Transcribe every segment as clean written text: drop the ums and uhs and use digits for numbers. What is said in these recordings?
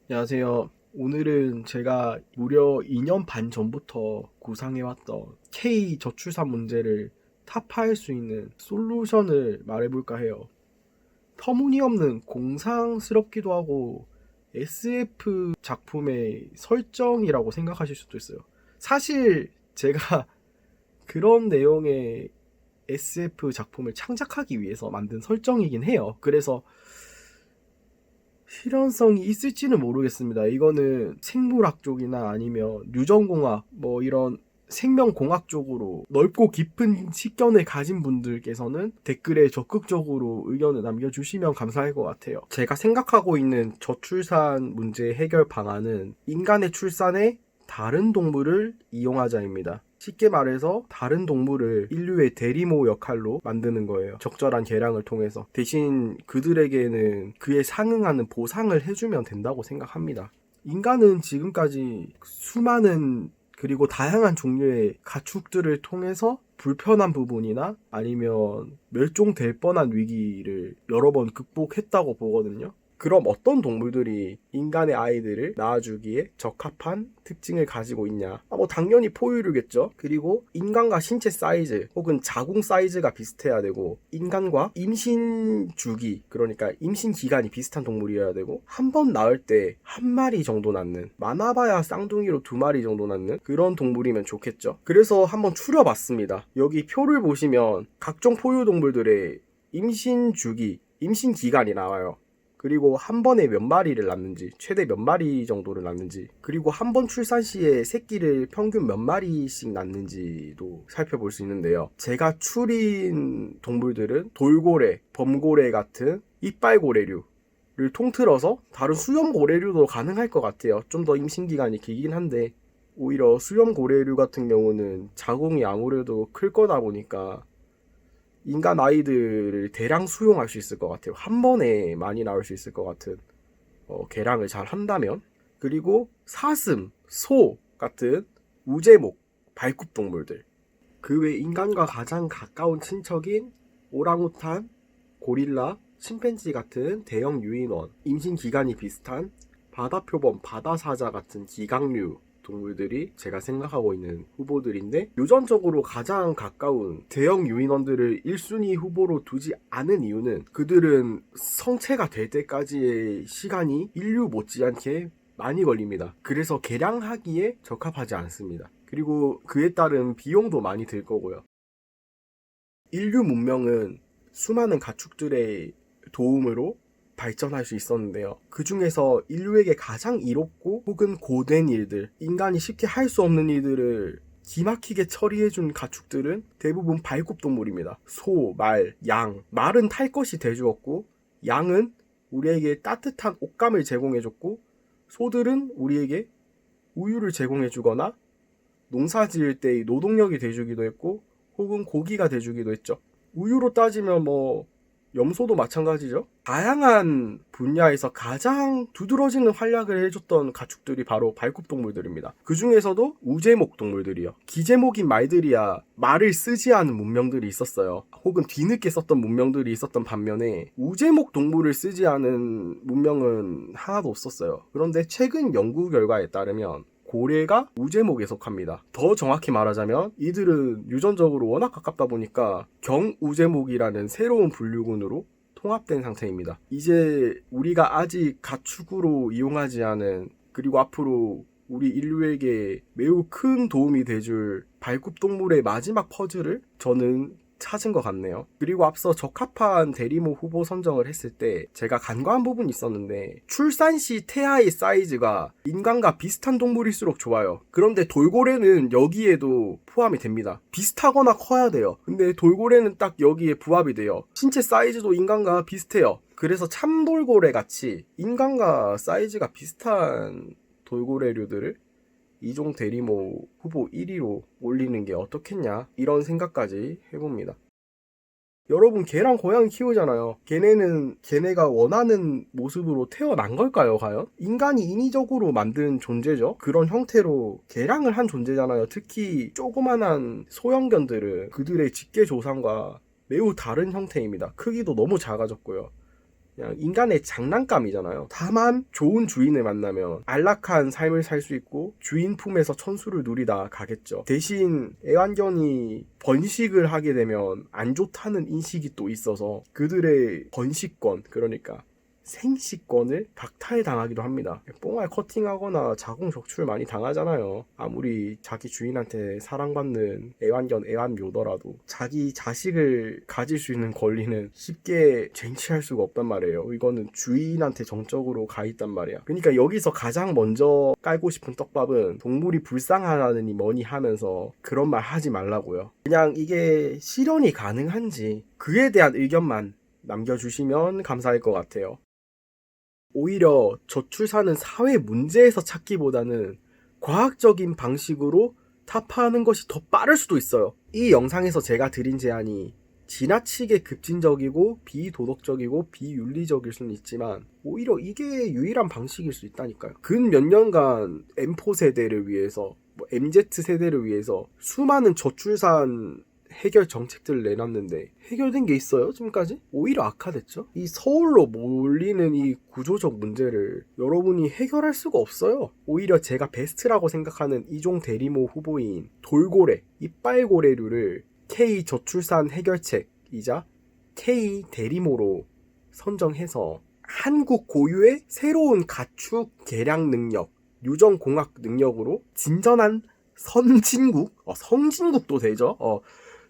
안녕하세요. 오늘은 제가 무려 2년 반 전부터 구상해왔던 K 저출산 문제를 타파할 수 있는 솔루션을 말해볼까 해요. 터무니없는 공상스럽기도 하고 SF 작품의 설정이라고 생각하실 수도 있어요. 사실 제가 그런 내용의 SF 작품을 창작하기 위해서 만든 설정이긴 해요. 그래서 실현성이 있을지는 모르겠습니다. 이거는 생물학 쪽이나 아니면 유전공학 뭐 이런 생명공학 쪽으로 넓고 깊은 식견을 가진 분들께서는 댓글에 적극적으로 의견을 남겨주시면 감사할 것 같아요. 제가 생각하고 있는 저출산 문제 해결 방안은 인간의 출산에 다른 동물을 이용하자입니다. 쉽게 말해서 다른 동물을 인류의 대리모 역할로 만드는 거예요. 적절한 개량을 통해서. 대신 그들에게는 그에 상응하는 보상을 해주면 된다고 생각합니다. 인간은 지금까지 수많은 그리고 다양한 종류의 가축들을 통해서 불편한 부분이나 아니면 멸종될 뻔한 위기를 여러 번 극복했다고 보거든요. 그럼 어떤 동물들이 인간의 아이들을 낳아주기에 적합한 특징을 가지고 있냐? 뭐 당연히 포유류겠죠. 그리고 인간과 신체 사이즈 혹은 자궁 사이즈가 비슷해야 되고, 인간과 임신 주기, 그러니까 임신 기간이 비슷한 동물이어야 되고, 한 번 낳을 때 한 마리 정도 낳는, 많아봐야 쌍둥이로 두 마리 정도 낳는 그런 동물이면 좋겠죠. 그래서 한번 추려봤습니다. 여기 표를 보시면 각종 포유동물들의 임신 주기, 임신 기간이 나와요. 그리고 한 번에 몇 마리를 낳는지, 최대 몇 마리 정도를 낳는지, 그리고 한 번 출산 시에 새끼를 평균 몇 마리씩 낳는지도 살펴볼 수 있는데요. 제가 추린 동물들은 돌고래, 범고래 같은 이빨고래류를 통틀어서 다른 수염고래류도 가능할 것 같아요. 좀 더 임신기간이 길긴 한데, 오히려 수염고래류 같은 경우는 자궁이 아무래도 클 거다 보니까 인간 아이들을 대량 수용할 수 있을 것 같아요. 한 번에 많이 나올 수 있을 것 같은 개량을 잘 한다면. 그리고 사슴, 소 같은 우제목, 발굽동물들. 그 외 인간과 가장 가까운 친척인 오랑우탄, 고릴라, 침팬지 같은 대형 유인원, 임신 기간이 비슷한 바다표범, 바다사자 같은 기강류 동물들이 제가 생각하고 있는 후보들인데, 유전적으로 가장 가까운 대형 유인원들을 1순위 후보로 두지 않은 이유는 그들은 성체가 될 때까지의 시간이 인류 못지않게 많이 걸립니다. 그래서 개량하기에 적합하지 않습니다. 그리고 그에 따른 비용도 많이 들 거고요. 인류 문명은 수많은 가축들의 도움으로 발전할 수 있었는데요. 그 중에서 인류에게 가장 이롭고 혹은 고된 일들, 인간이 쉽게 할 수 없는 일들을 기막히게 처리해준 가축들은 대부분 발굽동물입니다. 소, 말, 양. 말은 탈 것이 돼주었고, 양은 우리에게 따뜻한 옷감을 제공해줬고, 소들은 우리에게 우유를 제공해주거나 농사 지을 때의 노동력이 돼주기도 했고, 혹은 고기가 돼주기도 했죠. 우유로 따지면 뭐 염소도 마찬가지죠. 다양한 분야에서 가장 두드러지는 활약을 해줬던 가축들이 바로 발굽동물들입니다. 그 중에서도 우제목 동물들이요. 기제목인 말들이야 말을 쓰지 않은 문명들이 있었어요. 혹은 뒤늦게 썼던 문명들이 있었던 반면에 우제목 동물을 쓰지 않은 문명은 하나도 없었어요. 그런데 최근 연구 결과에 따르면 고래가 우제목에 속합니다. 더 정확히 말하자면 이들은 유전적으로 워낙 가깝다 보니까 경우제목이라는 새로운 분류군으로 통합된 상태입니다. 이제 우리가 아직 가축으로 이용하지 않은, 그리고 앞으로 우리 인류에게 매우 큰 도움이 돼줄 발굽동물의 마지막 퍼즐을 저는 찾은 것 같네요. 그리고 앞서 적합한 대리모 후보 선정을 했을 때 제가 간과한 부분이 있었는데, 출산 시 태아의 사이즈가 인간과 비슷한 동물일수록 좋아요. 그런데 돌고래는 여기에도 포함이 됩니다. 비슷하거나 커야 돼요. 근데 돌고래는 딱 여기에 부합이 돼요. 신체 사이즈도 인간과 비슷해요. 그래서 참돌고래 같이 인간과 사이즈가 비슷한 돌고래류들을 이종 대리모 후보 1위로 올리는 게 어떻겠냐, 이런 생각까지 해봅니다. 여러분, 개랑 고양이 키우잖아요. 걔네는 걔네가 원하는 모습으로 태어난 걸까요, 과연? 인간이 인위적으로 만든 존재죠. 그런 형태로 개량을 한 존재잖아요. 특히 조그만한 소형견들은 그들의 직계 조상과 매우 다른 형태입니다. 크기도 너무 작아졌고요. 그냥 인간의 장난감이잖아요. 다만 좋은 주인을 만나면 안락한 삶을 살 수 있고 주인 품에서 천수를 누리다 가겠죠. 대신 애완견이 번식을 하게 되면 안 좋다는 인식이 또 있어서 그들의 번식권, 그러니까 생식권을 박탈당하기도 합니다. 뽕알 커팅하거나 자궁 적출 많이 당하잖아요. 아무리 자기 주인한테 사랑받는 애완견, 애완묘더라도 자기 자식을 가질 수 있는 권리는 쉽게 쟁취할 수가 없단 말이에요. 이거는 주인한테 정적으로 가 있단 말이야. 그러니까 여기서 가장 먼저 깔고 싶은 떡밥은 동물이 불쌍하다느니 뭐니 하면서 그런 말 하지 말라고요. 그냥 이게 실현이 가능한지 그에 대한 의견만 남겨주시면 감사할 것 같아요. 오히려 저출산은 사회 문제에서 찾기보다는 과학적인 방식으로 타파하는 것이 더 빠를 수도 있어요. 이 영상에서 제가 드린 제안이 지나치게 급진적이고 비도덕적이고 비윤리적일 수는 있지만 오히려 이게 유일한 방식일 수 있다니까요. 근 몇 년간 M4 세대를 위해서 MZ 세대를 위해서 수많은 저출산 해결 정책들을 내놨는데 해결된 게 있어요? 지금까지? 오히려 악화됐죠. 이 서울로 몰리는 이 구조적 문제를 여러분이 해결할 수가 없어요. 오히려 제가 베스트라고 생각하는 이종 대리모 후보인 돌고래, 이빨고래류를 K 저출산 해결책이자 K 대리모로 선정해서 한국 고유의 새로운 가축 개량 능력, 유전공학 능력으로 진전한 선진국, 성진국도 되죠.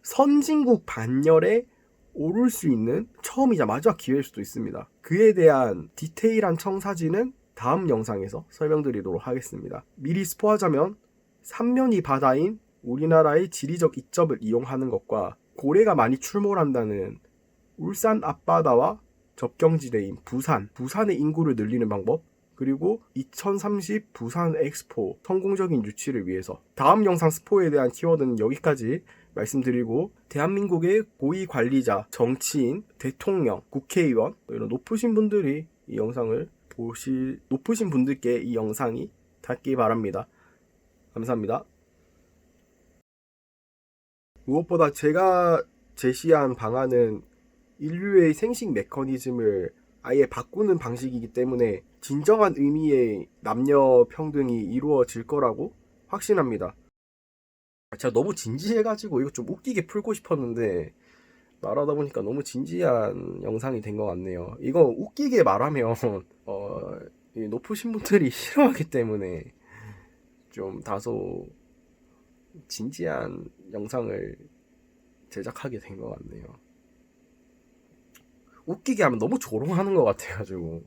선진국 반열에 오를 수 있는 처음이자 마지막 기회일 수도 있습니다. 그에 대한 디테일한 청사진은 다음 영상에서 설명드리도록 하겠습니다. 미리 스포하자면 삼면이 바다인 우리나라의 지리적 이점을 이용하는 것과 고래가 많이 출몰한다는 울산 앞바다와 접경지대인 부산의 인구를 늘리는 방법, 그리고 2030 부산 엑스포 성공적인 유치를 위해서 다음 영상 스포에 대한 키워드는 여기까지 말씀드리고, 대한민국의 고위 관리자, 정치인, 대통령, 국회의원 이런 높으신 분들이 이 영상을 높으신 분들께 이 영상이 닿기 바랍니다. 감사합니다. 무엇보다 제가 제시한 방안은 인류의 생식 메커니즘을 아예 바꾸는 방식이기 때문에 진정한 의미의 남녀 평등이 이루어질 거라고 확신합니다. 제가 너무 진지해가지고 이거 좀 웃기게 풀고 싶었는데 말하다 보니까 너무 진지한 영상이 된 것 같네요. 이거 웃기게 말하면 이 높으신 분들이 싫어하기 때문에 좀 다소 진지한 영상을 제작하게 된 것 같네요. 웃기게 하면 너무 조롱하는 것 같아가지고